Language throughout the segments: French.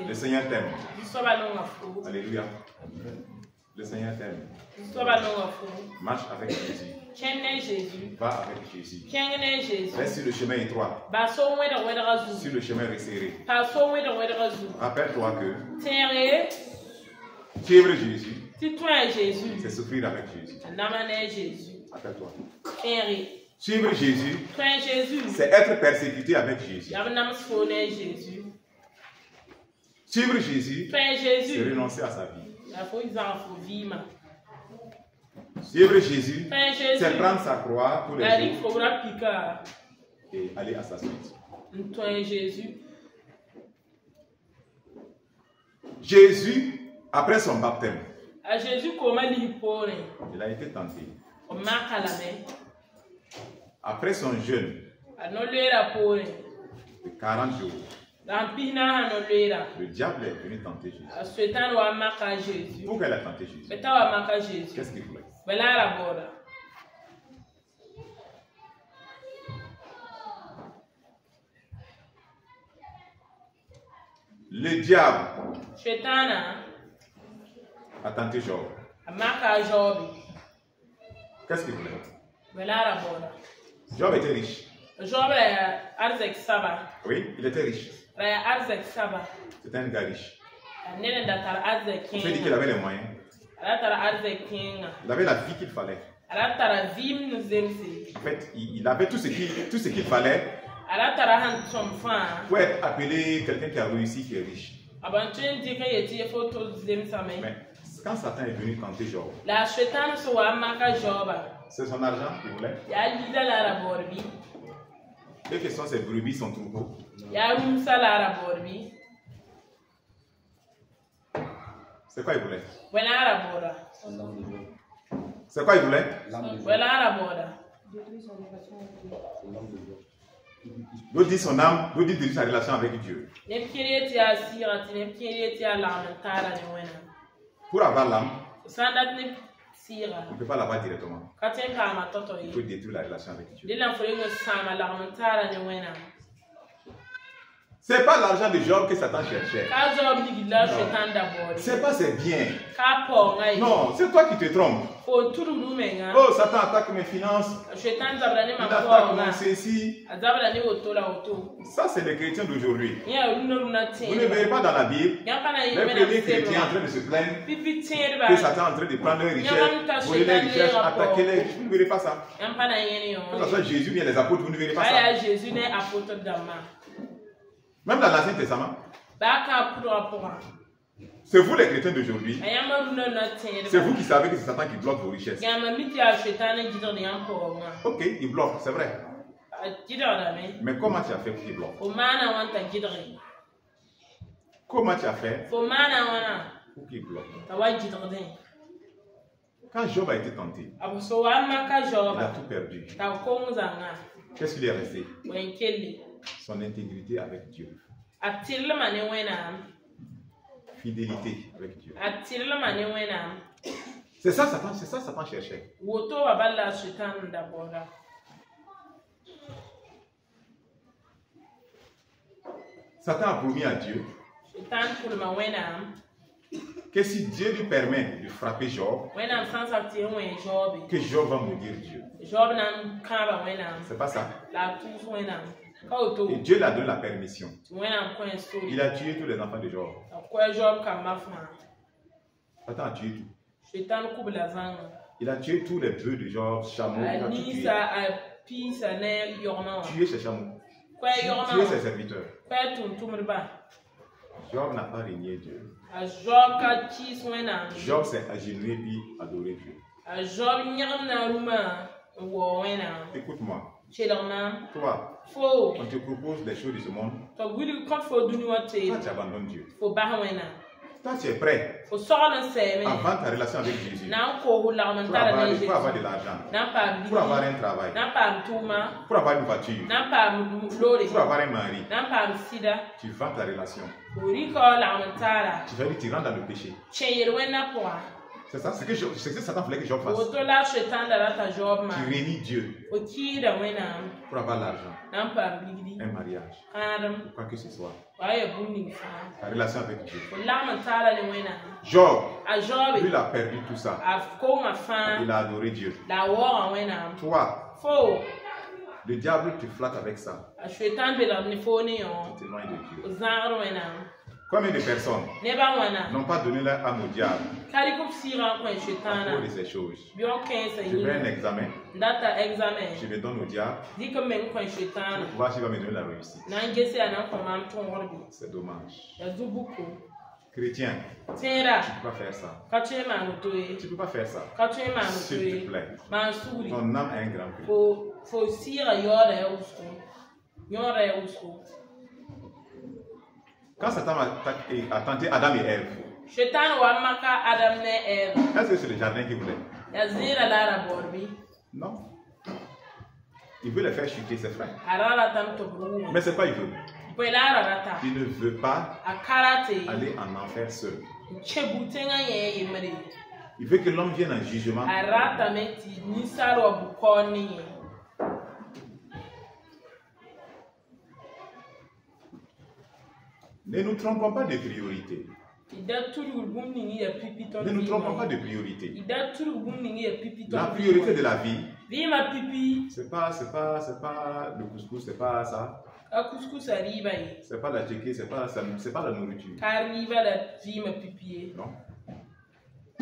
Le Seigneur t'aime. Alléluia. Le Seigneur t'aime. Marche avec Jésus. Va avec Jésus. Reste sur le chemin étroit. Sur le chemin resserré. Rappelle-toi que suivre Jésus, c'est souffrir avec Jésus. Rappelle-toi. Suivre Jésus, c'est être persécuté avec Jésus. Suivre Jésus, c'est renoncer à sa vie. Suivre Jésus, c'est prendre sa croix tous les jours et aller à sa suite. Jésus, après son baptême, il a été tenté. Après son jeûne de 40 jours, le diable est venu tenter Jésus. Pourquoi il a tenté Jésus? Qu'est-ce qu'il voulait? Le diable a tenté Job. Qu'est-ce qu'il voulait? Job était riche. Oui, il était riche. C'était un gars riche. On s'est dit qu'il avait les moyens. Il avait la vie qu'il fallait. En fait, il avait tout ce qu'il fallait pour être appelé quelqu'un qui a réussi, qui est riche. Mais quand Satan est venu tenter Job, c'est son argent qu'il voulait. Quelles que sont ses brebis, son troupeau? C'est quoi il voulait? C'est quoi il voulait? Nous dit son âme, nous dit sa relation avec Dieu. Pour avoir l'âme, on ne peut pas l'avoir directement. Il faut détruire la relation avec Dieu. Ce n'est pas l'argent de Job que Satan cherchait. C'est pas ses biens. Non, c'est toi qui te trompes. Oh, Satan attaque mes finances. Il attaque mon ceci. Ça, c'est les chrétiens d'aujourd'hui. Vous ne verrez pas dans la Bible les premiers chrétiens en train de se plaindre que Satan est en train de prendre leurs richesses, voler leurs richesses, attaquer les richesses. Vous ne verrez pas ça. Que ce soit Jésus ou bien les apôtres, vous ne verrez pas ça. Même dans l'Ancien Testament, c'est vous les chrétiens d'aujourd'hui, c'est vous qui savez que c'est Satan qui bloque vos richesses. Ok, il bloque, c'est vrai. Mais comment tu as fait pour qu'il bloque? Comment tu as fait pour qu'il bloque? Quand Job a été tenté, il a tout perdu. Qu'est-ce qu'il est resté? Son intégrité avec Dieu. Fidélité avec Dieu. C'est ça Satan cherchait. Satan a promis à Dieu que si Dieu lui permet de frapper Job, que Job va maudire Dieu. C'est pas ça. Et Dieu l'a donné la permission. Il a tué tous les enfants de Job. Satan a tué tout. Il a tué tous les bœufs de Job, chameaux, il a tout tué. Tué ses chameaux. Tué ses serviteurs. Job n'a pas régné Dieu. Job s'est agenouillé puis adoré Dieu. Écoute-moi. Toi, on te propose des choses de ce monde. Toi, tu abandonnes Dieu. Toi, tu es prêt à vendre ta relation avec Jésus pour avoir de l'argent, pour avoir un travail, pour avoir une voiture, pour avoir un mari. Tu vends ta relation. Tu vas dire, tu rentres dans le péché. C'est ça, c'est ce que Satan voulait que Job fasse. Tu réunis Dieu pour avoir l'argent, un mariage, quoi que ce soit. La relation avec Dieu. Job, lui, il a perdu tout ça. Il a adoré Dieu. Toi, le diable te flatte avec ça. Tu t'éloignes de Dieu. Combien de personnes n'ont pas donné leur âme au diable à cause de ces choses? Je fais un examen, je le donne au diable pour voir s'il va me donner la réussite. C'est dommage. Chrétien, tu ne peux pas faire ça. Tu ne peux pas faire ça. S'il te plaît. Ton âme a un grand prix. Quand Satan a tenté Adam et Ève, est-ce que c'est le jardin qu'il voulait? Non. Il veut les faire chuter, ses frères. Mais c'est quoi il veut? Il ne veut pas aller en enfer seul. Il veut que l'homme vienne en jugement. Ne nous trompons pas de priorité. Ne nous trompons pas de priorité. La priorité de la vie, c'est pas le couscous, c'est pas ça. C'est pas la tchéké, c'est pas la nourriture. Non.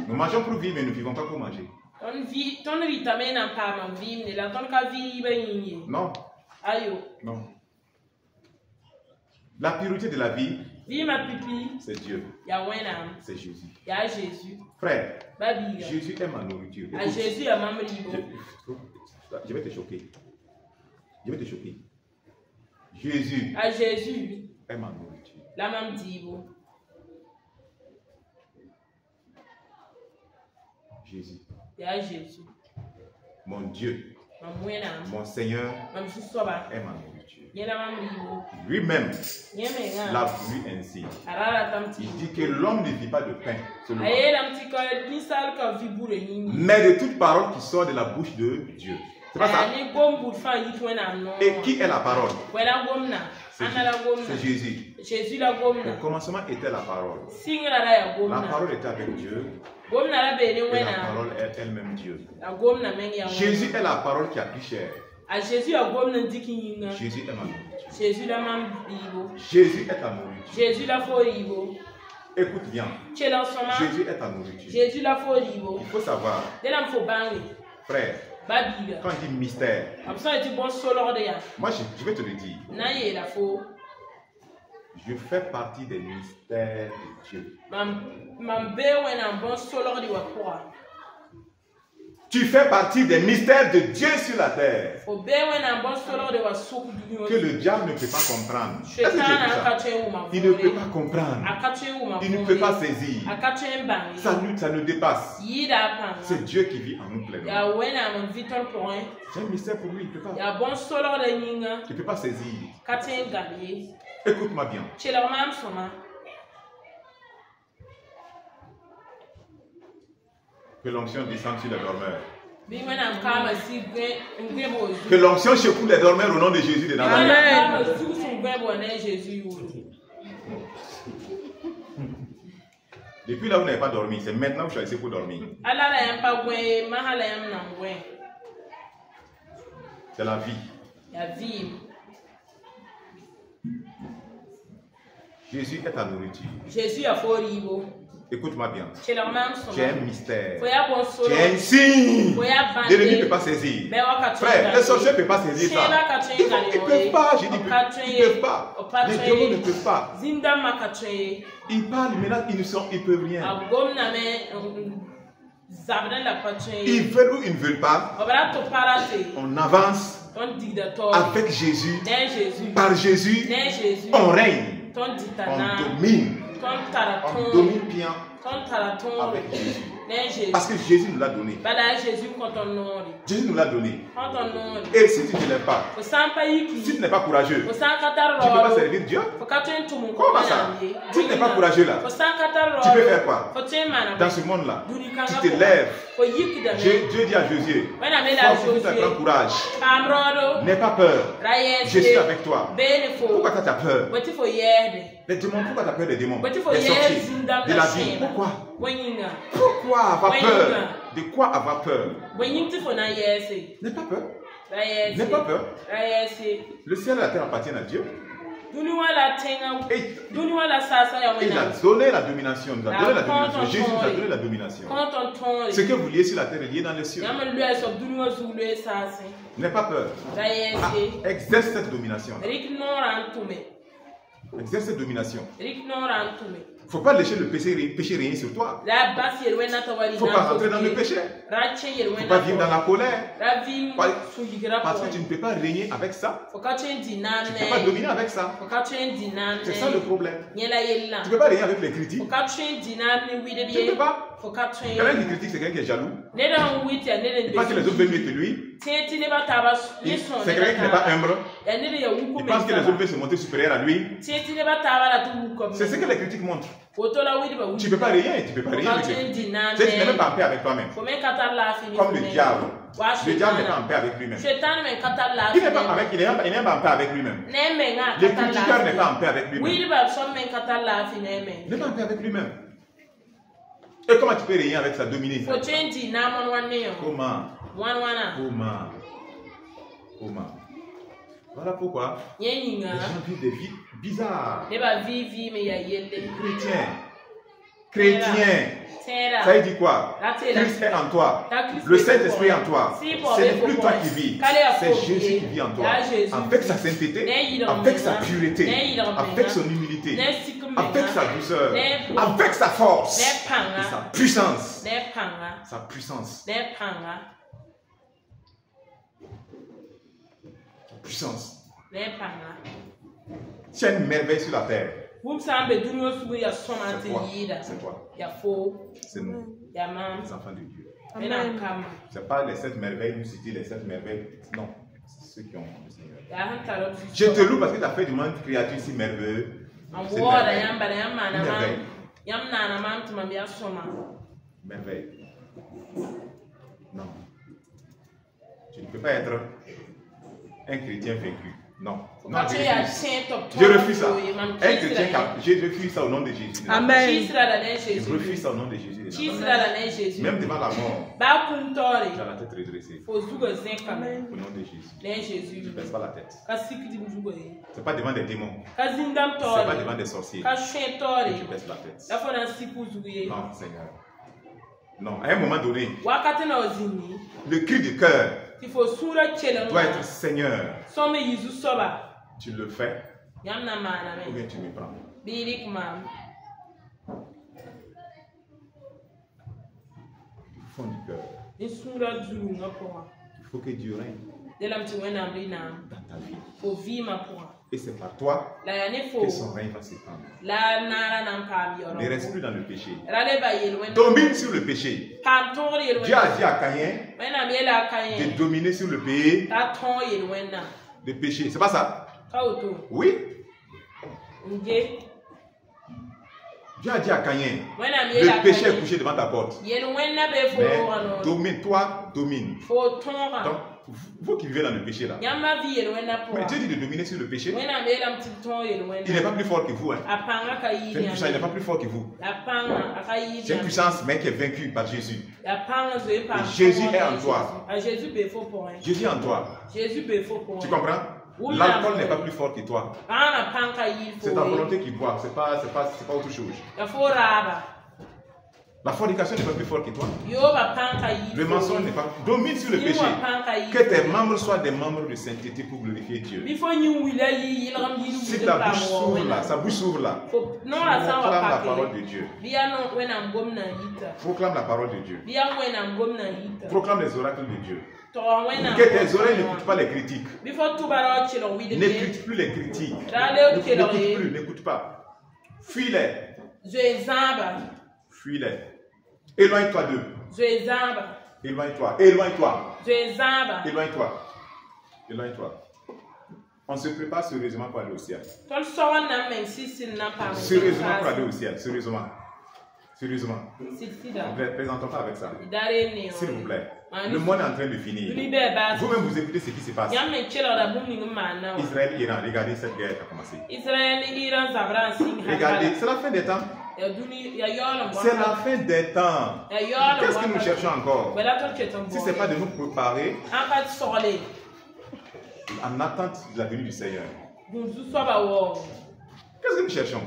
Nous mangeons pour vivre, mais nous ne vivons pas pour manger. Non. Non. La priorité de la vie, c'est Dieu. C'est Jésus. Frère, Jésus aime ma nourriture. Je vais te choquer. Jésus aime ma nourriture. Jésus. Mon Dieu. Mon Seigneur aime ma nourriture. Lui-même l'a voulu ainsi. Il dit que l'homme ne vit pas de pain seulement, mais de toute parole qui sort de la bouche de Dieu. C'est pas ça? Et qui est la parole? C'est Jésus. Au commencement était la parole. La parole était avec Dieu. Et la parole est elle-même Dieu. Jésus est la parole qui a pris chair. Jésus est ma nourriture. Jésus est ta nourriture. Écoute bien. Jésus est ta nourriture. Il faut savoir, frère, quand on dit mystère, moi je vais te le dire. Je fais partie des mystères de Dieu. Tu fais partie des mystères de Dieu sur la terre. Que le diable ne peut pas comprendre. Il ne peut pas comprendre. Il ne peut pas saisir. Ça ne dépasse. C'est Dieu qui vit en nous pleinement. C'est un mystère pour lui. Il ne peut pas. Il ne peut pas saisir. Écoute-moi bien. Que l'onction descende sur les dormeurs. Que l'onction secoue les dormeurs au nom de Jésus de Nazareth. Depuis là, vous n'avez pas dormi. C'est maintenant que vous choisissez pour dormir. C'est la vie. Jésus est ta nourriture. Écoute-moi bien. Tu es un mystère. Tu es un signe. L'ennemi ne peut pas saisir. Frère, les sorciers ne peuvent pas saisir ça. Ils ne peuvent pas. Je dis, ils ne peuvent pas. Les démons ne peuvent pas. Ils parlent, mais là, ils ne peuvent rien. Ils veulent ou ils ne veulent pas. On avance avec Jésus. Par Jésus, on règne. On domine. On domine bien avec Jésus. Parce que Jésus nous l'a donné. Jésus nous l'a donné. Et si tu ne l'aimes pas, si tu n'es pas courageux, tu ne peux pas servir Dieu. Comment ça? Si tu n'es pas courageux là, tu peux faire quoi? Dans ce monde-là, tu te lèves. Dieu dit à Josué, prends courage. N'aie pas peur. Je suis avec toi. Pourquoi tu as peur? Les démons, pourquoi tu as peur des démons? Des sorciers, de la vie. Pourquoi? Pourquoi avoir peur? De quoi avoir peur? N'aie pas peur. N'aie pas peur. Le ciel et la terre appartiennent à Dieu. Et il a donné la domination. Jésus nous a donné la domination. Ce que vous liez sur la terre est lié dans les cieux. N'aie pas peur. Exerce cette domination. Exerce cette domination. Il ne faut pas laisser le péché régner sur toi. Il ne faut pas rentrer dans le péché. Il ne faut pas vivre dans la colère. Parce que tu ne peux pas régner avec ça. Tu ne peux pas dominer avec ça. C'est ça le problème. Tu ne peux pas régner avec les critiques. Tu ne peux pas. Quelqu'un qui critique, c'est quelqu'un qui est jaloux. Il pense que les autres veulent mieux que lui. C'est quelqu'un qui n'est pas humble. Il pense que les autres veulent se monter supérieur à lui. C'est ce que les critiques montrent. Tu ne peux pas régner, tu ne peux pas régner avec lui. Tu n'es même pas en paix avec toi-même. Comme le diable. Le diable n'est pas en paix avec lui-même. Il n'est pas en paix avec lui-même. Le critiqueur n'est pas en paix avec lui-même. Il n'est pas en paix avec lui-même. Et comment tu peux régner avec sa dominer? Comment? Voilà pourquoi les gens vivent des vies bizarres. Chrétien. Ça veut dire quoi? Christ est en toi. Le Saint-Esprit est en toi. Ce n'est plus toi qui vis. C'est Jésus qui vit en toi. Avec sa sainteté, avec sa pureté, avec son humilité, avec sa douceur, avec sa force et sa puissance. Sa puissance. Puissance. Tu as une merveille sur la terre. C'est toi. C'est nous. Les enfants de Dieu. Ce n'est pas les 7 merveilles, nous citer les 7 merveilles. Non. C'est ceux qui ont le Seigneur. Je te loue parce que tu as fait du monde de créature si merveilleuse. Merveille. Non. Tu ne peux pas être un chrétien vaincu. Non. Non, je refuse ça. Un chrétien, je refuse ça au nom de Jésus. Amen. Je refuse ça au nom de Jésus. Même devant la mort, j'ai la tête redressée. Au nom de Jésus. Je ne baisse pas la tête. Ce n'est pas devant des démons. Ce n'est pas devant des sorciers. Je baisse la tête. Non, Seigneur. Non, à un moment donné, le cri du cœur doit être Seigneur. Tu le fais ou bien tu me prends. Du fond du cœur, il faut que Dieu règne dans ta vie. Et c'est par toi que son règne va s'étendre. Ne reste plus dans le péché. Domine sur le péché. Dieu a dit à Caïn de dominer sur le péché. Le péché, c'est pas ça? Oui. Dieu a dit à Caïn, le péché est couché devant ta porte. Mais domine. Donc, vous qui vivez dans le péché là, mais Dieu dit de dominer sur le péché. Il n'est pas plus fort que vous. Hein. C'est une puissance, il n'est pas plus fort que vous. C'est une puissance, mais qui est vaincue par Jésus. Et Jésus est en toi. Jésus est en toi. Tu comprends? L'alcool n'est pas plus fort que toi. C'est ta volonté qui boit, c'est pas autre chose. La fornication n'est pas plus forte que toi. Le mensonge n'est pas. Domine sur le péché. Que tes membres soient des membres de sainteté pour glorifier Dieu. Si ta bouche s'ouvre là, sa bouche s'ouvre là, proclame la parole de Dieu. Proclame la parole de Dieu. Proclame les oracles de Dieu. Que tes oreilles n'écoutent pas les critiques. N'écoute plus les critiques. N'écoute plus, n'écoute pas. Fuis-les. Fuis-les. Éloigne-toi d'eux. Éloigne-toi. Éloigne-toi. Éloigne-toi. Éloigne-toi. On se prépare sérieusement pour aller au ciel. Sérieusement pour aller au ciel. Sérieusement. Sérieusement. Ne plaisantons pas avec ça. S'il vous plaît. Le monde est en train de finir. Vous-même vous écoutez ce qui se passe. Israël-Iran, regardez cette guerre qui a commencé. Regardez, c'est la fin des temps. C'est la fin des temps. Qu'est-ce que nous cherchons encore? Si ce n'est pas de nous préparer en attente de la venue du Seigneur. Qu'est-ce que nous cherchons?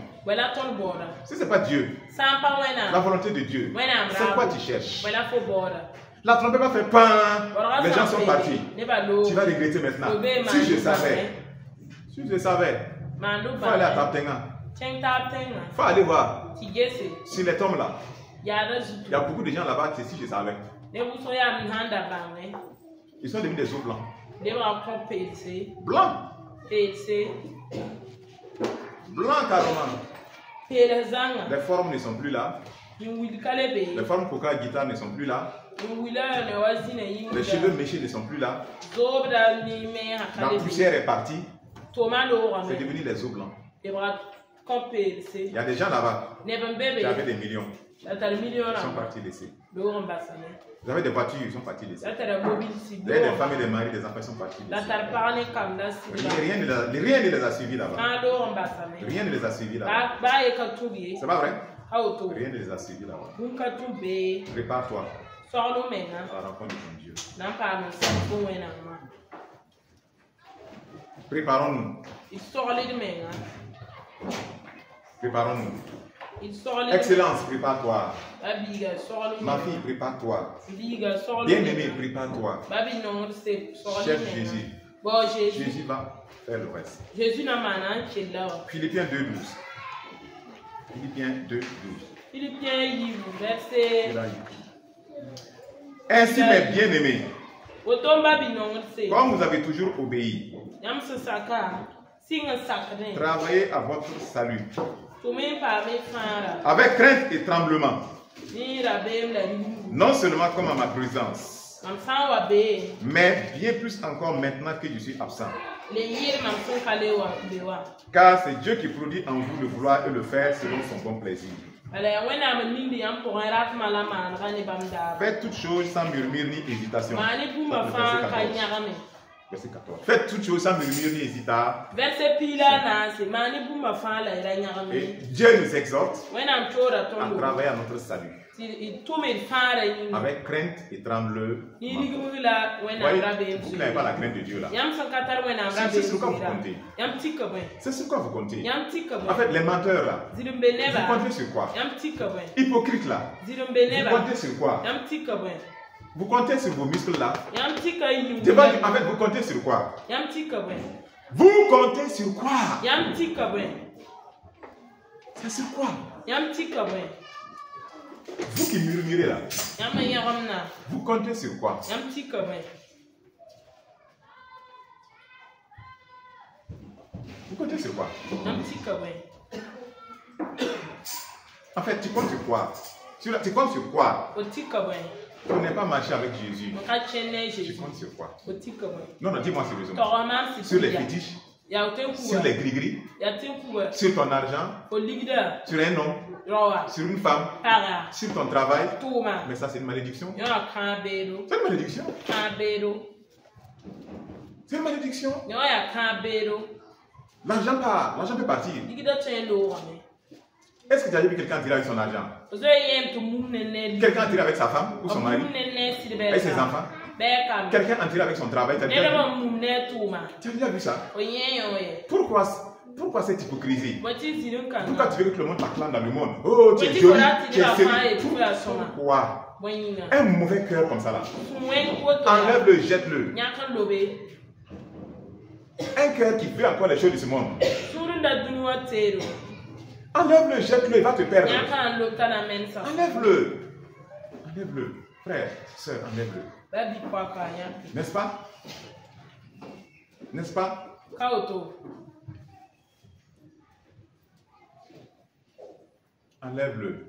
Si ce n'est pas Dieu, la volonté de Dieu, c'est quoi tu cherches? La trompette va faire pain. Les gens sont partis. Tu vas regretter maintenant. Si je savais. Si je savais. Il faut aller à Taptenga. Il faut aller voir. Sur les tombes là. Il y a beaucoup de gens là-bas qui, si je savais. Ils sont devenus des os blancs. Blancs. Blancs carrément. Les formes ne sont plus là. Les formes coca guitare ne sont plus là. Les cheveux méchés ne sont plus là. La poussière est partie. C'est devenu les os blancs. Il y a des gens là-bas qui avaient des millions. Ils sont partis laissés. Vous avez des voitures, ils sont partis laissés. Vous avez des femmes et des maris, des enfants, ils sont partis laissés. Rien ne les a suivis là-bas. Rien ne les a suivis là-bas. C'est pas vrai? Rien ne les a suivis là-bas. Prépare-toi à la rencontre de ton Dieu. Préparons-nous. Préparons-nous. Excellence, prépare-toi. Ma fille, prépare-toi. Bien-aimé, prépare-toi. Cherche Jésus. Jésus va faire le reste. Philippiens 2:12. Philippiens 2:12. Ainsi, mes bien-aimés, comme vous avez toujours obéi, travaillez à votre salut avec crainte et tremblement, non seulement comme à ma présence, mais bien plus encore maintenant que je suis absent. Car c'est Dieu qui produit en vous le vouloir et le faire selon son bon plaisir. Faites toutes choses sans murmure ni hésitation. Verset 14. Faites toutes choses sans murmure ni hésitation. Et Dieu nous exhorte à travailler à notre salut avec crainte et trembleur. Vous n'avez pas la crainte de Dieu là. C'est sur quoi vous comptez. C'est sur quoi vous comptez. En fait, les menteurs là, vous comptez sur quoi? Hypocrites là, vous comptez sur quoi? Vous comptez sur vos muscles là. En fait, vous comptez sur quoi? Vous comptez sur quoi? C'est sur quoi? Vous qui murmurez là, vous comptez sur quoi? Vous comptez sur quoi? En fait, tu comptes sur quoi? Tu comptes sur quoi? Pour ne pas marcher avec Jésus. Tu comptes sur quoi? Non, non, dis-moi sérieusement. Sur les fétiches, sur les gris-gris, sur ton argent, sur un homme, sur une femme, sur ton travail. Mais ça, c'est une malédiction. C'est une malédiction. C'est une malédiction. L'argent part, l'argent peut partir. Est-ce que tu as vu quelqu'un tirer avec son argent? Quelqu'un tirer avec sa femme ou son mari? Avec ses enfants? Quelqu'un en tirer avec son travail? Tu as déjà vu ça? Pourquoi cette hypocrisie? Pourquoi tu veux que le monde t'acclame dans le monde? Oh, tu es joli, tu es sérieux. Pourquoi? Un mauvais cœur comme ça là. Enlève-le, jette-le. Un cœur qui fait encore les choses de ce monde. Enlève-le, jette-le, il va te perdre. Enlève-le. Enlève-le. Frère, soeur, enlève-le. N'est-ce pas? N'est-ce pas? Enlève-le.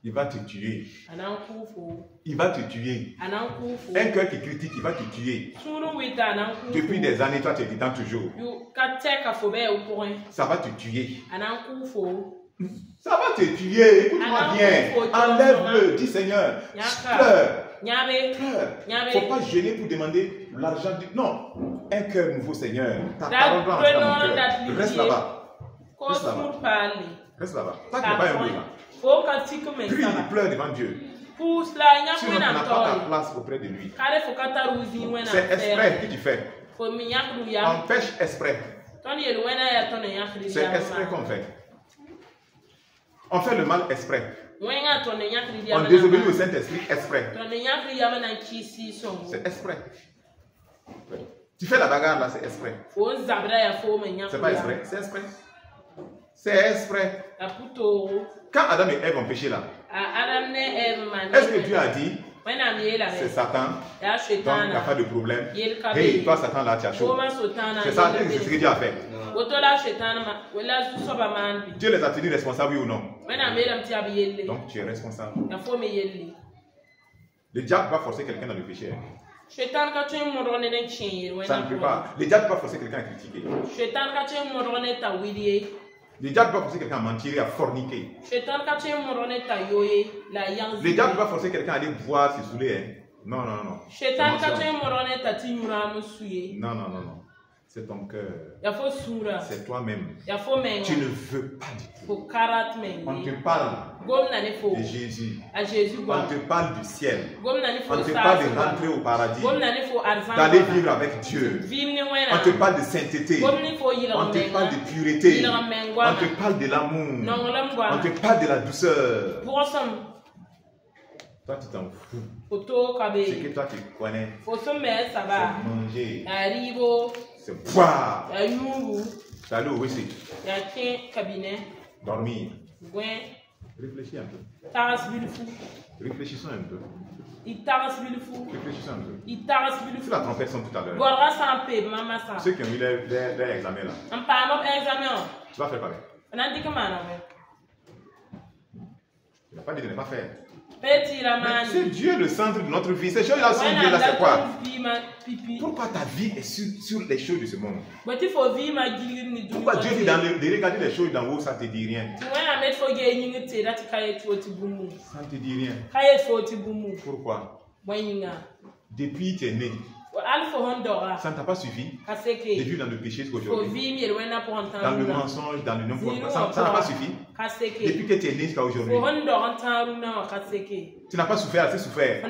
il va te tuer. Il va te tuer. Un cœur qui critique, il va te tuer. Depuis des années, toi tu es toujours. Ça va te tuer. Ça va te tuer. Écoute-moi bien. Enlève-le. Dis Seigneur. Pleure. Pleure. Faut pas gêner pour demander l'argent. Non. Un cœur nouveau, Seigneur. Ta parole va entrer dans mon cœur. Reste là-bas. Reste là-bas. Reste là-bas. Toi qui n'es pas un bruit. Crie, pleure devant Dieu. Sinon, tu n'as pas ta place auprès de lui. C'est exprès que tu fais. Empêche exprès. C'est exprès qu'on fait. On fait le mal exprès. On désobéit au Saint-Esprit exprès. C'est exprès. Tu fais la bagarre là, c'est exprès. C'est pas exprès, c'est exprès. C'est exprès. Quand Adam et Ève ont péché là, est-ce que Dieu a dit c'est Satan, donc il n'y a pas de problème. Hey, toi Satan là, tu as chaud. C'est ça, c'est ce que Dieu a fait. Dieu les a tenus responsables, oui ou non? Donc tu es responsable. Le diable va forcer quelqu'un dans le péché. Ça ne peut pas. Le diable va forcer quelqu'un à critiquer. Le diable va forcer quelqu'un à mentir, à forniquer. Le diable va forcer quelqu'un à aller boire, se saouler. Hein. Non, non, non. Non, non, non, non. C'est ton cœur. C'est toi-même. Tu ne veux pas du tout. On te parle de Jésus. On te parle du ciel. On te parle de rentrer au paradis. D'aller vivre avec Dieu. On te parle de sainteté. On te parle de pureté. On te parle de l'amour. On te parle de la douceur. Toi, tu t'en fous. Ce que toi, tu connais, c'est manger, c'est boire, c'est aller au WC, dormir. Réfléchis un peu. Réfléchissons un peu. Réfléchissons un peu. Tu la trompette son tout à l'heure. Ceux qui ont eu leur examen là. Tu vas faire pareil. Tu n'as pas dit de ne pas faire. C'est Dieu le centre de notre vie. Ces choses-là sont Dieu là, c'est quoi? Pourquoi ta vie est sur les choses de ce monde? Pourquoi Dieu dit de regarder les choses d'en haut, ça ne te dit rien? Ça ne te dit rien. Pourquoi? Depuis que tu es né, ça ne t'a pas suffi de vivre dans le péché jusqu'aujourd'hui. Dans le mensonge, dans le non-conformisme. Ça n'a pas suffi. Depuis que tu es né jusqu'à aujourd'hui. Tu n'as pas souffert, assez souffert.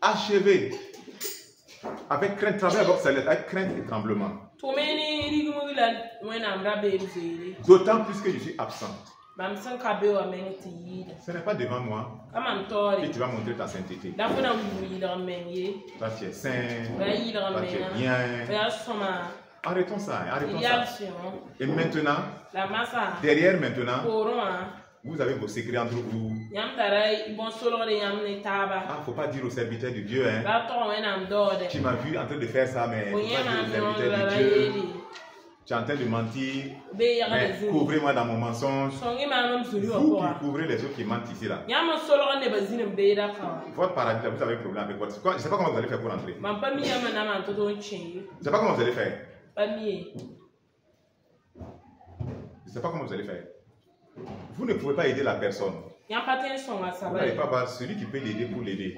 Achevé. Avec crainte, travaille avec crainte et tremblement. D'autant plus que je suis absent. Ce n'est pas devant moi que tu vas montrer ta sainteté. Toi tu es saint, toi tu es bien. Arrêtons ça, arrêtons ça. Et maintenant, derrière maintenant, vous avez vos secrets entre vous. Il ne faut pas dire aux serviteurs de Dieu. Hein. Tu m'as vu en train de faire ça, mais il ne faut pas dire aux serviteurs de Dieu. Tu es en train de mentir, mais couvrez-moi dans mon mensonge. Vous qui couvrez les autres qui mentent ici là. Votre paradis, vous avez un problème avec votre... Je ne sais pas comment vous allez faire pour entrer. Je ne sais pas comment vous allez faire. Je ne sais pas comment vous allez faire. Vous ne pouvez pas aider la personne. Vous n'allez pas voir celui qui peut l'aider pour l'aider.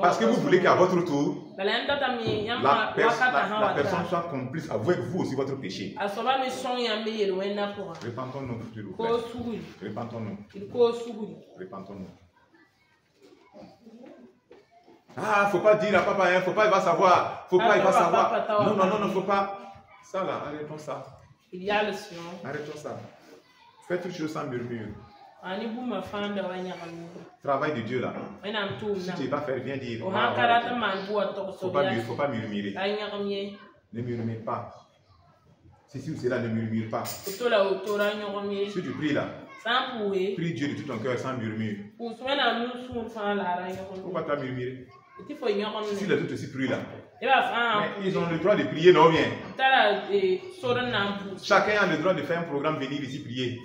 Parce que vous voulez qu'à votre tour, la personne soit complice avec vous aussi votre péché. Repentons-nous, s'il vous plaît. Repentons-nous. Repentons-nous. Ah, faut pas dire à papa, hein, faut pas, il va savoir. Faut pas, il va savoir. Non, non, non, non, faut pas. Ça là, arrêtons ça. Arrêtons ça. Faites toutes choses sans murmure. Travail de Dieu là. Si tu ne vas pas faire, viens dire. Faut pas murmurer. Ne murmure pas. Si ou cela, ne murmure pas. Si tu pries là, prie Dieu de tout ton cœur sans murmure. Pourquoi tu vas murmurer? Si les autres aussi prient là, ils ont le droit de prier, non bien. Chacun a le droit de faire un programme, venir ici prier.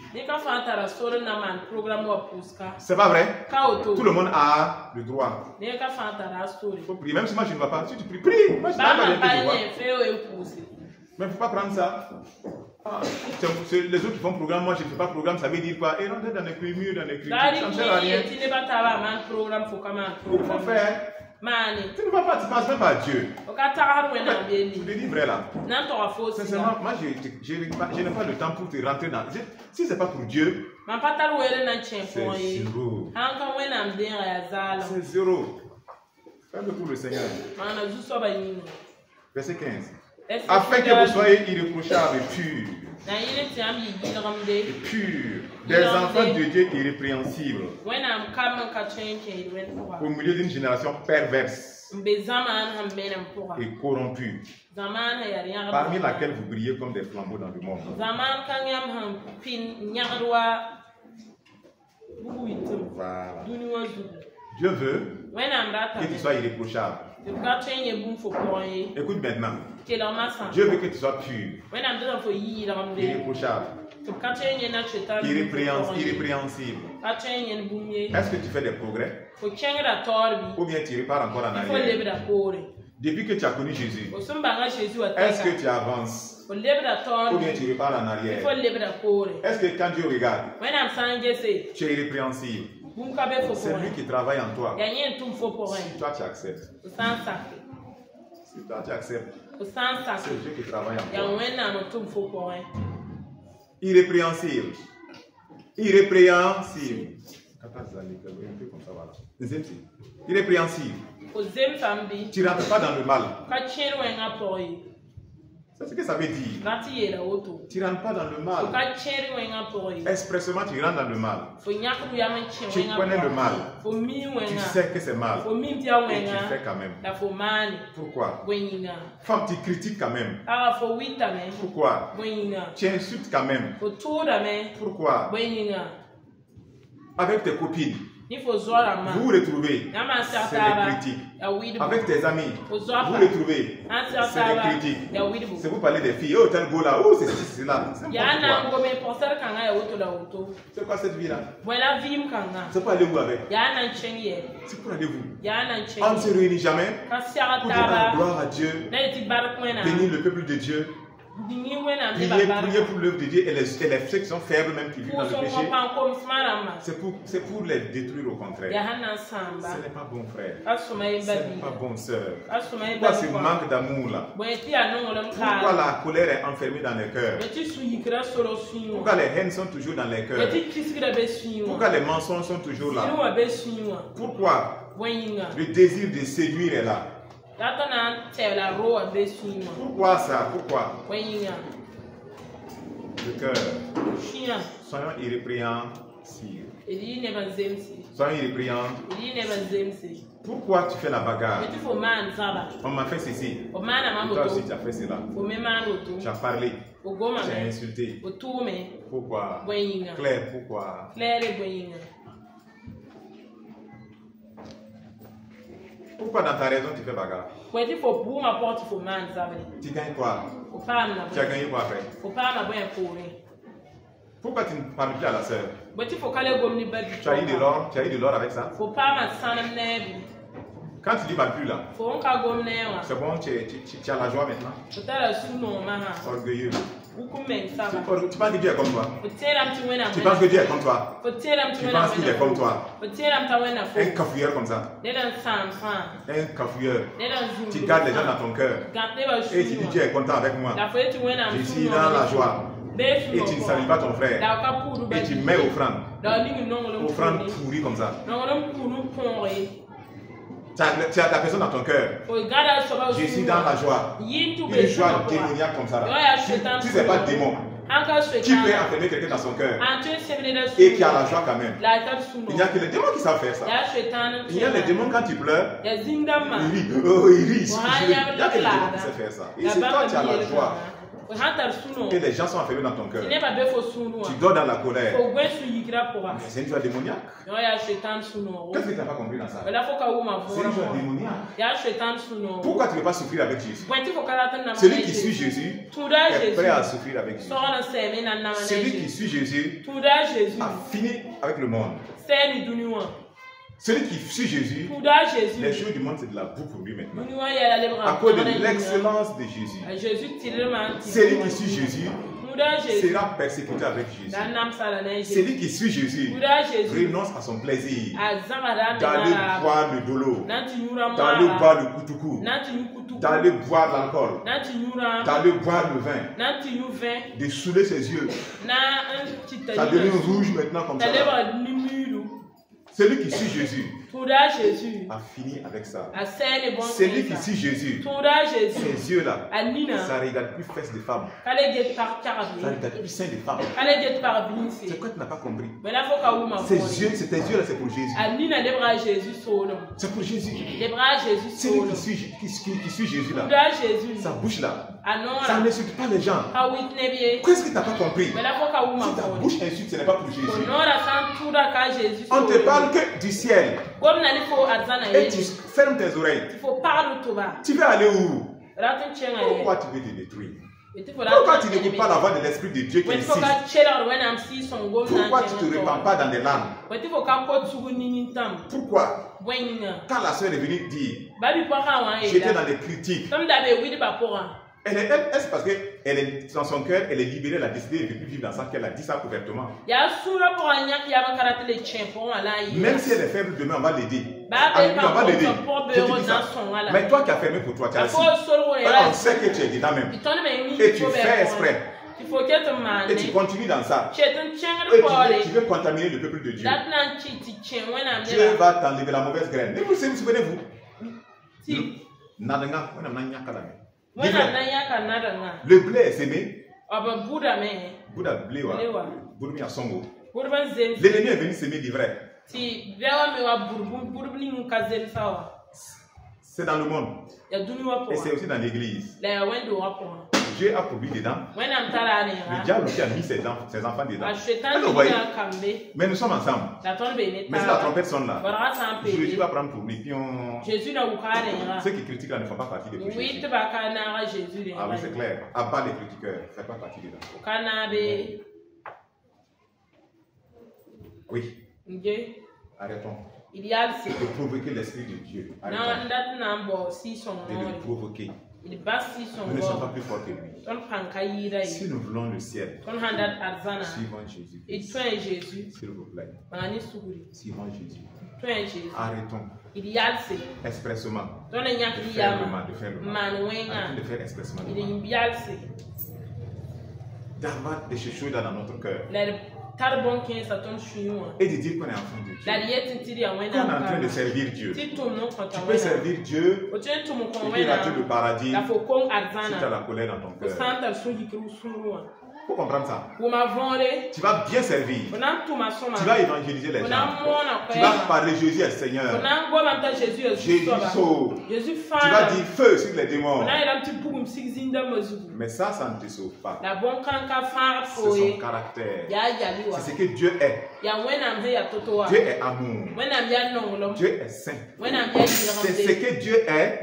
C'est pas vrai? Tout le monde a le droit. Il faut prier. Même si moi je ne vais pas, si tu pries, prie. Moi je ne vais pas mais il ne faut pas prendre ça. Les autres qui font programme, moi je ne fais pas programme, ça veut dire quoi? Et rentrer dans les murs, dans les critiques, ça ne sert à rien. Il faut faire. Tu ne vas pas, tu ne passes même pas à Dieu. Tu le dis vrai là. Sincèrement, moi je n'ai pas le temps pour te rentrer dans. Si ce n'est pas pour Dieu, c'est zéro. C'est zéro. Fais-le pour le Seigneur. Verset 15. Afin que vous soyez irréprochables et purs. Des enfants de Dieu irrépréhensibles. Au milieu d'une génération perverse et corrompue, parmi laquelle vous brillez comme des flambeaux dans le monde. Voilà. Dieu veut que tu sois irréprochable. Écoute maintenant. Dieu veut que tu sois pur, irréprochable, irrépréhensible. Est-ce que tu fais des progrès? Ou bien tu repars encore en arrière? Depuis que tu as connu Jésus, est-ce que tu avances? Ou bien tu repars en arrière? Est-ce que quand Dieu regarde, tu es irrépréhensible? C'est lui qui travaille en toi. Si toi tu acceptes. Si toi tu acceptes. C'est Dieu qui travaille en toi. Irrépréhensible. Irrépréhensible. Irrépréhensible. Tu ne rentres pas dans le mal. C'est ce que ça veut dire. Tu ne rentres pas dans le mal. Expressement, tu rentres dans le mal. Tu connais le mal. Tu sais que c'est mal. Et tu fais quand même. Pourquoi? Femme, tu critiques quand même. Pourquoi? Tu insultes quand même. Pourquoi? Avec tes copines, vous vous retrouvez, c'est des critiques. Avec tes amis, vous vous retrouvez, c'est des critiques. C'est vous parler des filles, oh tel go là, oh c'est ceci, c'est là. C'est quoi cette vie là? C'est pour aller où avec? C'est pour aller où? On ne se réunit jamais pour dire gloire à Dieu, bénir le peuple de Dieu. Prier pour l'œuvre de Dieu et les ceux qui sont faibles même qui vivent dans le péché. C'est pour les détruire au contraire. Ce n'est pas bon frère. Ce n'est pas bon sœur. Pourquoi ce manque d'amour là? Pourquoi la colère est enfermée dans les cœurs? Pourquoi les haines sont toujours dans les cœurs? Pourquoi les mensonges sont toujours là? Pourquoi le désir de séduire est là? Pourquoi ça? Pourquoi? Le cœur. Soyons irrépréhensibles. Soyons irrépréhensibles. Pourquoi tu fais la bagarre? On m'a fait ceci. Toi aussi tu as fait cela. Tu as parlé. Tu as insulté. Pourquoi? Claire, pourquoi? Pourquoi dans ta raison tu fais bagarre? Tu gagnes quoi? Tu as gagné quoi après? Pourquoi tu ne parles plus à la sœur? Tu as eu de l'or avec ça? Quand tu dis parles plus là, c'est bon, tu as la joie maintenant? Orgueilleux. Tu penses que Dieu est comme toi? Tu penses que Dieu est comme toi? Tu penses qu'il est comme toi? Un cafouilleur comme ça. Un cafouilleur. Tu gardes les gens dans ton cœur. Et tu dis Dieu est content avec moi. Je suis dans la joie. Et tu ne salues pas ton frère. Et tu mets offrande. Offrande pourrie comme ça. Tu as la personne dans ton cœur. Je suis dans la joie. Une joie démoniaque comme ça. Tu ne sais pas démon. Qui peut enfermer quelqu'un dans son cœur et qui a la joie quand même. Il n'y a que les démons qui savent faire ça. Il y a les démons quand tu pleures, ils rient. Oh, ils rient. Il y a que les démons qui savent faire ça. Et c'est toi qui as la joie. Que les gens sont enfermés dans ton cœur. Tu dors dans la colère. C'est une joie démoniaque. Qu'est-ce que tu n'as pas compris dans ça? C'est une joie démoniaque. Pourquoi tu ne veux pas souffrir avec Jésus? Celui qui suit Jésus est prêt à souffrir avec Jésus. Celui qui suit Jésus a fini avec le monde. Celui qui suit Jésus, les choses du monde, c'est de la boue pour lui maintenant. À cause de l'excellence de Jésus. Celui qui suit Jésus sera persécuté avec Jésus. Celui qui suit Jésus renonce à son plaisir d'aller boire le dolo, d'aller boire le koutoukou, d'aller boire l'alcool, d'aller boire le vin, de saouler ses yeux. Ça devient rouge maintenant comme ça. Celui qui suit Jésus a fini avec ça. Celui qui suit Jésus, ses yeux-là, ça ne regarde plus fesses de femmes. Ça ne regarde plus seins de femmes. C'est quoi tu n'as pas compris? Ses yeux, c'est tes yeux-là, c'est pour Jésus. C'est pour Jésus. Celui qui suit Jésus-là, sa bouche-là, ça n'insulte pas les gens. Qu'est-ce que tu n'as pas compris? Si ta bouche insulte, ce n'est pas pour Jésus. On te parle que du ciel. Et tu fermes tes oreilles. Tu veux aller où? Pourquoi tu veux te détruire? Pourquoi tu n'écoutes pas la voix de l'Esprit de Dieu qui est ici? Pourquoi tu ne te répands pas dans des larmes? Pourquoi? Quand la soeur est venue dire, j'étais dans les critiques. C'est parce qu'elle est dans son cœur, elle est libérée, elle a décidé de ne plus vivre dans ça, qu'elle a dit ça ouvertement. Même si elle est faible demain, on va l'aider. On va l'aider. Mais toi qui as fermé pour toi, tu as assis. On sait que tu es dedans même. Et tu fais exprès. Et tu continues dans ça. Et tu veux contaminer le peuple de Dieu. Dieu va t'enlever la mauvaise graine. Et vous souvenez-vous? Le blé est semé. L'ennemi est venu semer l'ivraie. C'est dans le monde. Et c'est aussi dans l'église. Dieu a produit dedans. Le diable aussi a mis ses enfants dedans. Mais nous sommes ensemble. Mais si la trompette sonne là, Jésus va prendre pour lui. Ceux qui critiquent là ne font pas partie des Jésus. Ah oui, c'est clair. À part les critiqueurs, ça ne fait pas partie dedans. Oui. Arrêtons. De provoquer l'Esprit de Dieu. Arrêtons. De le provoquer. Nous ne sommes pas plus forts que lui. Si nous voulons le ciel, suivons Jésus. S'il vous plaît. Suivons Jésus. Arrêtons. Expressement. De faire le mal. Arrêtons de faire expressement le mal. D'avoir des choses dans notre cœur. Et de dire qu'on est enfant de Dieu. Qu'on est en train de servir Dieu. Tu peux servir Dieu et puis rater le paradis si tu as la colère dans ton cœur. Il faut comprendre ça. Tu vas bien servir. Tu vas évangéliser les gens. Tu vas parler Jésus est Seigneur. Jésus sauve. Tu vas dire feu sur les démons. Mais ça ne te sauve pas. C'est son caractère. C'est ce que Dieu est. Dieu est amour. Dieu est saint. C'est ce que Dieu est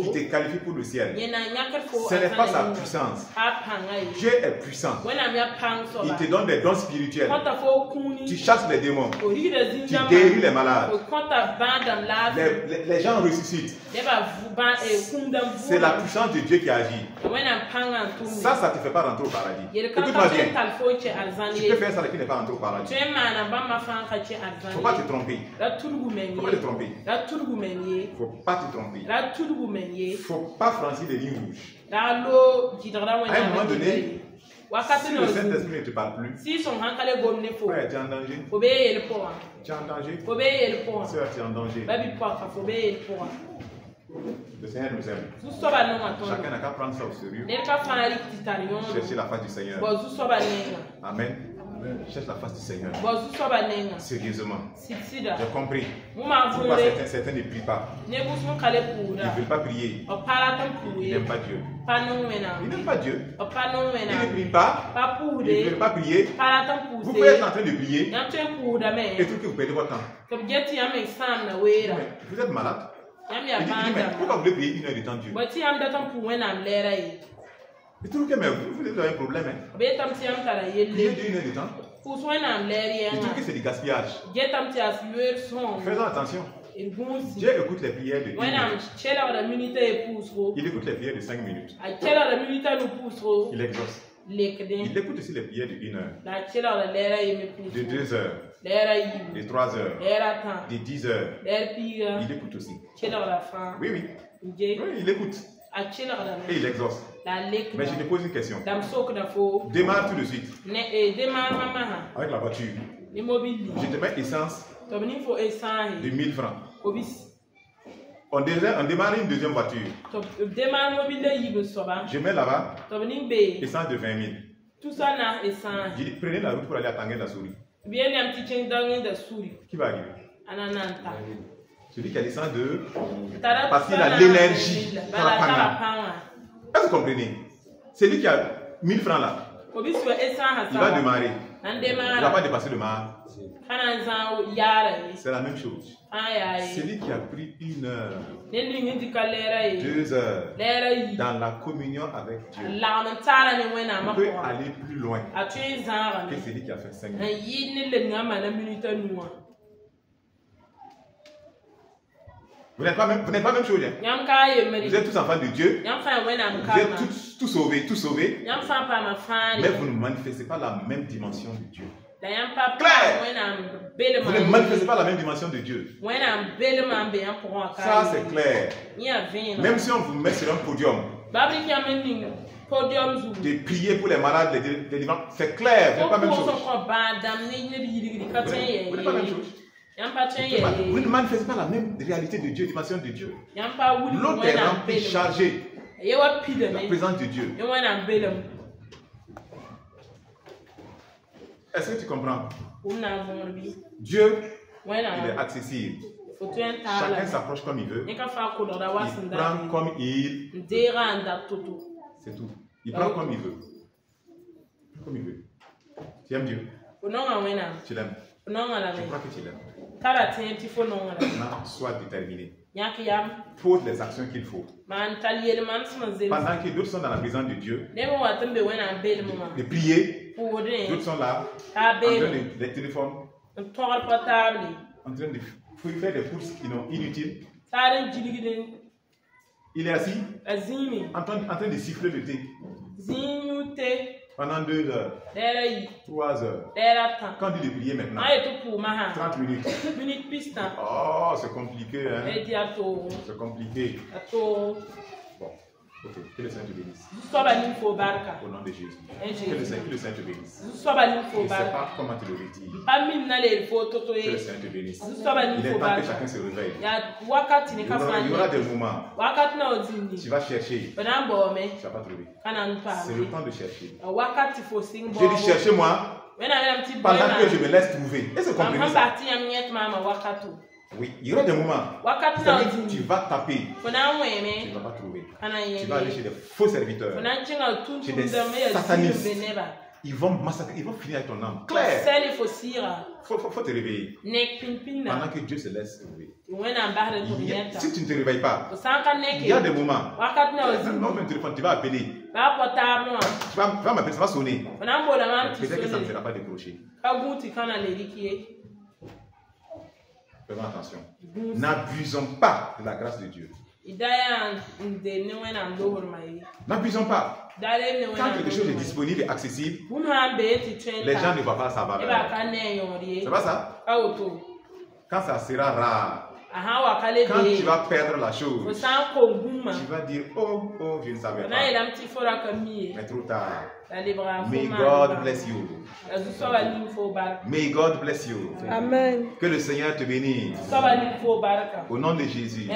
qui te qualifie pour le ciel. Ce n'est pas sa puissance. Dieu est puissant. Il te donne des dons spirituels. Tu chasses les démons. Tu guéris les malades. Les gens ressuscitent. C'est la puissance de Dieu qui agit. Ça ne te fait pas rentrer au paradis. Écoute-moi bien. Tu peux faire ça qui n'est pas rentré au paradis. Il ne faut pas te tromper. Il ne faut pas te tromper. Il ne faut pas te tromper. Il ne faut pas franchir des lignes rouges. À un moment donné, si le Saint-Esprit ne te parle plus, frère, tu es en danger. Tu es en danger. Sœur, tu es en danger. Le Seigneur nous aime. Chacun n'a qu'à prendre ça au sérieux. Chercher la face du Seigneur. Amen. Cherche la face du Seigneur. Sérieusement. J'ai compris. Pourquoi certains ne prient pas. Ils ne veulent pas prier. Ils n'aiment pas Dieu. Ils n'aiment pas Dieu. Ils ne prient pas. Ils ne veulent pas prier. Vous pouvez être en train de prier et tout que vous perdez votre temps. Vous êtes malade. Pourquoi vous voulez prier 1 heure de temps Dieu? Et tout que vous avez un problème. Prier 1 heure de temps. Et tout que c'est du gaspillage. Faisons attention. Dieu écoute les prières de 1 heure. Il écoute les prières de 5 minutes. Il exauce. Il écoute aussi les prières de 1 heure, de 2 heures, de 3 heures, de 10 heures. Il écoute aussi. Oui, oui. Oui, il écoute. Et il exauce. Mais je te pose une question. Démarre tout de suite. Avec la voiture. Je te mets essence de 1000 francs. On démarre une deuxième voiture. Je mets là-bas essence de 20 000. Je dis prenez la route pour aller à Tanguy-la-Souris. Qui va arriver? Celui qui a l'essence de... Parce qu'il a l'énergie. Est-ce que vous comprenez? Celui qui a 1000 francs là, il va démarrer. Il ne va pas dépasser le mar. C'est la même chose. Celui qui a pris 1 heure, 2 heures dans la communion avec Dieu peut aller plus loin que celui qui a fait 5 minutes. Vous n'êtes pas même chose. Vous êtes tous enfants de Dieu. Vous êtes tous sauvés, mais vous ne manifestez pas la même dimension de Dieu. Claire. Vous ne manifestez pas la même dimension de Dieu. Ça c'est clair. Même si on vous met sur un podium, de prier pour les malades, les vivants, c'est clair. Vous n'êtes pas la même chose. Vous n'êtes pas la même chose. Vous ne manifestez pas la même réalité de Dieu, dimension de Dieu. L'autre est rempli, chargé de la présence de Dieu. Est-ce que tu comprends? Dieu, il est accessible. Chacun s'approche comme il veut. Il prend comme il... C'est tout. Il prend comme il veut. Comme il veut. Tu aimes Dieu? Tu l'aimes? Je crois que tu l'aimes. Maintenant, sois déterminé. Pose les actions qu'il faut. Pendant que d'autres sont dans la présence de Dieu, de prier, d'autres sont là, en train de téléphoner, en train de faire des courses inutiles. Il est assis, en train de siffler le thé. Pendant 2 heures, 3 heures. Quand on dit de prier maintenant, 30 minutes. Oh, c'est compliqué, hein? C'est compliqué. Bon, ok. Que le Seigneur te bénisse. Au nom de Jésus. Que le Seigneur te bénisse. Je ne sais pas comment te le redire. Que le Seigneur te bénisse. Il est temps que chacun se réveille. Il y aura des moments. Tu vas chercher. Tu ne vas pas trouver. C'est le temps de chercher. Je dis cherchez-moi pendant que je me laisse trouver. Est-ce que vous comprenez ça? Oui, il y aura des moments. Tu vas taper. Tu ne vas pas trouver. Tu vas aller chez des faux serviteurs. Chez des satanistes. Ils vont massacrer, ils vont finir avec ton âme. Claire. Faut te réveiller. Pendant que Dieu se laisse réveiller. Si tu ne te réveilles pas, il y a des moments. Non, même téléphone, tu vas appeler. Tu vas m'appeler, ça va sonner. Peut-être que ça ne sera pas décroché. Faisons attention. N'abusons pas de la grâce de Dieu. N'abusons pas. Quand quelque chose est disponible et accessible, les gens ne vont pas savoir. C'est pas ça? Quand ça sera rare, quand tu vas perdre la chose, tu vas dire, oh, je ne savais pas. Mais trop tard. May God bless you. May God bless you. Amen. Que le Seigneur te bénisse. Au nom de Jésus.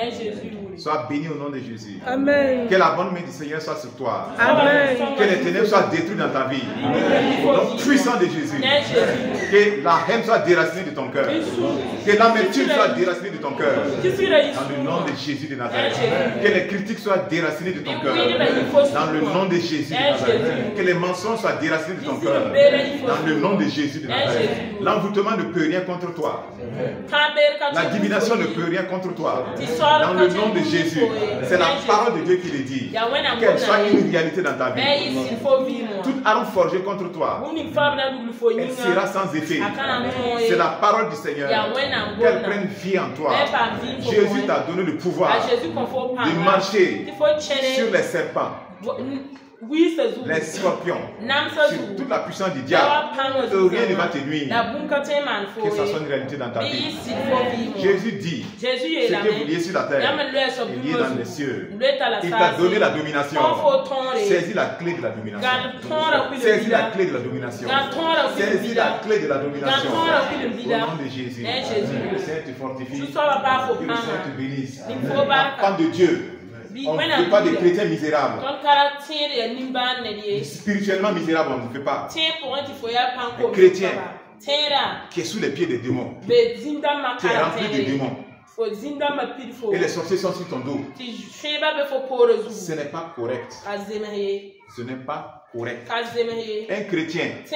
Sois béni au nom de Jésus. Amen. Que la bonne main du Seigneur soit sur toi. Amen. Que les ténèbres soient détruites dans ta vie. Au nom puissant de Jésus. Que la haine soit déracinée de ton cœur. Que l'amertume soit déracinée de ton cœur. Dans le nom de Jésus de Nazareth. Que les critiques soient déracinées de ton cœur. Dans le nom de Jésus de Nazareth. Que les mensonges soient déracinés de ton cœur. Dans le nom de Jésus de Nazareth. L'envoûtement ne peut rien contre toi. La divination ne peut rien contre toi. Dans le nom de Jésus. C'est la parole de Dieu qui le dit. Qu'elle soit une réalité dans ta vie. Toute arme forgée contre toi, elle sera sans effet. C'est la parole du Seigneur. Qu'elle prenne vie en toi. Jésus t'a donné le pouvoir de marcher sur les serpents, les scorpions, sur toute la puissance du diable. Rien ne va te nuire. Que ça soit une réalité dans ta vie. Jésus dit, ce que vous liez sur la terre est lié dans les cieux. Il t'a donné la domination. Saisis la clé de la domination. Saisis la clé de la domination. Saisis la clé de la domination. Au nom de Jésus. Que le Seigneur te fortifie. Que le Seigneur te bénisse. Enfant de Dieu. On ne fait pas des chrétiens misérables. Spirituellement misérables, on ne fait pas. Les chrétiens qui est sous les pieds des démons. Tu es rempli de démons. Et les sorciers sont sur ton dos. Ce n'est pas correct. Ce n'est pas correct. Un chrétien qui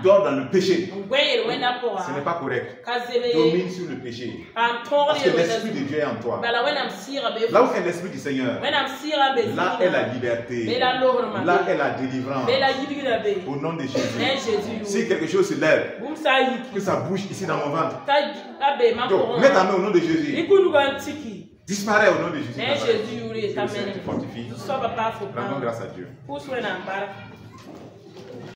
dort dans le péché, ce n'est pas correct. Domine sur le péché. Parce que l'Esprit de Dieu est en toi. Là où est l'Esprit du Seigneur, là est la liberté. Là est la délivrance. Au nom de Jésus. Si quelque chose se lève, que ça bouge ici dans mon ventre. Donc, mets ta main au nom de Jésus. Disparaît au nom de Jésus. Que le Seigneur te fortifie. Rendons grâce à Dieu.